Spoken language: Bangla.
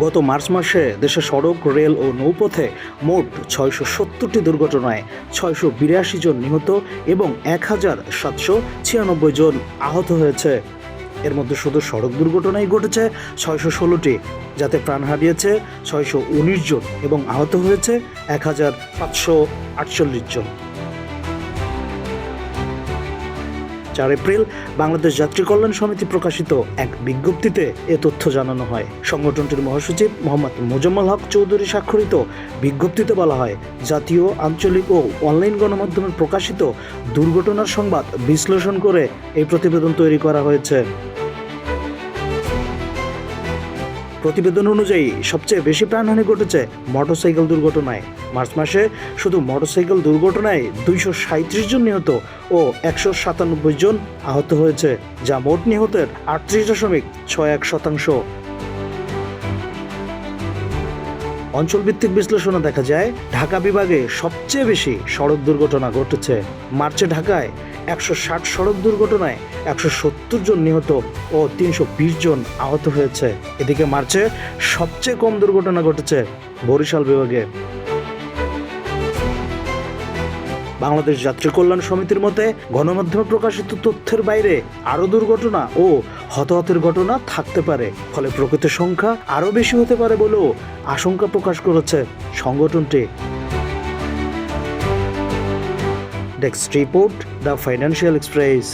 গত মার্চ মাসে দেশের সড়ক, রেল ও নৌপথে মোট ৬৭০টি দুর্ঘটনায় ৬৮২ জন নিহত এবং ১,৭৯৬ জন আহত হয়েছে। এর মধ্যে শুধু সড়ক দুর্ঘটনাই ঘটেছে ৬১৬টি, যাতে প্রাণ হারিয়েছে ৬১৯ জন এবং আহত হয়েছে ১,৫৪৮ জন। ৪ এপ্রিল বাংলাদেশ যাত্রী কল্যাণ সমিতি প্রকাশিত এক বিজ্ঞপ্তিতে এ তথ্য জানানো হয়। সংগঠনটির মহাসচিব মোহাম্মদ মোজাম্মেল হক চৌধুরী স্বাক্ষরিত বিজ্ঞপ্তিতে বলা হয়, জাতীয়, আঞ্চলিক ও অনলাইন গণমাধ্যমে প্রকাশিত দুর্ঘটনার সংবাদ বিশ্লেষণ করে এই প্রতিবেদন তৈরি করা হয়েছে। প্রতিবেদন অনুযায়ী সবচেয়ে বেশি প্রাণহানি ঘটেছে মোটরসাইকেল দুর্ঘটনায়। মার্চ মাসে শুধু মোটরসাইকেল দুর্ঘটনায় 237 জন নিহত ও 197 জন আহত হয়েছে, যা মোট নিহতের 38.61%। অঞ্চলভিত্তিক বিশ্লেষণে দেখা যায়, ঢাকা বিভাগে সবচেয়ে বেশি সড়ক দুর্ঘটনা ঘটেছে। মার্চে ঢাকায় 160 সড়ক দুর্ঘটনায় 170 জন নিহত ও 320 জন আহত হয়েছে। এদিকে মার্চে সবচেয়ে কম দুর্ঘটনা ঘটেছে বরিশাল বিভাগে। বাংলাদেশ যাত্রী কল্যাণ সমিতির মতে, গণমাধ্যমে প্রকাশিত তথ্যের বাইরে আরও দুর্ঘটনা ও হতাহতের ঘটনা থাকতে পারে, ফলে প্রকৃত সংখ্যা আরও বেশি হতে পারে বলেও আশঙ্কা প্রকাশ করেছে সংগঠনটি। Desk report, the financial express.